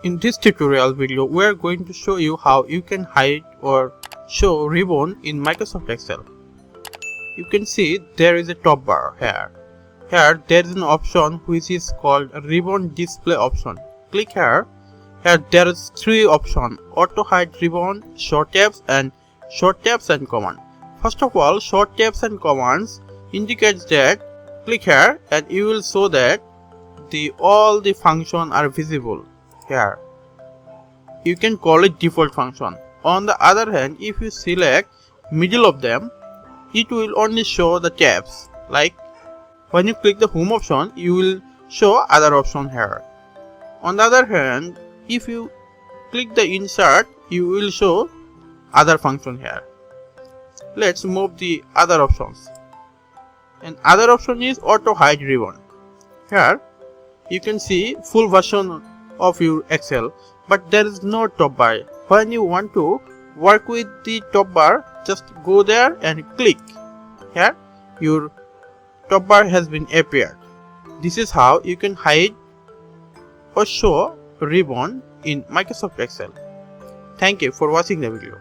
In this tutorial video, we are going to show you how you can hide or show ribbon in Microsoft Excel. You can see there is a top bar here. Here there is an option which is called ribbon display option. Click here. Here there is three options: auto hide ribbon, short tabs and command. First of all, short tabs and commands indicates that click here and you will show that all the functions are visible. Here you can call it default function. On the other hand, if you select middle of them, it will only show the tabs. Like when you click the home option, you will show other option here. On the other hand, if you click the insert, you will show other function here. Let's move the other options. And other option is auto hide ribbon. Here you can see full version of your Excel, but there is no top bar. When you want to work with the top bar, just go there and click. Here your top bar has been appeared. This is how you can hide or show ribbon in Microsoft Excel. Thank you for watching the video.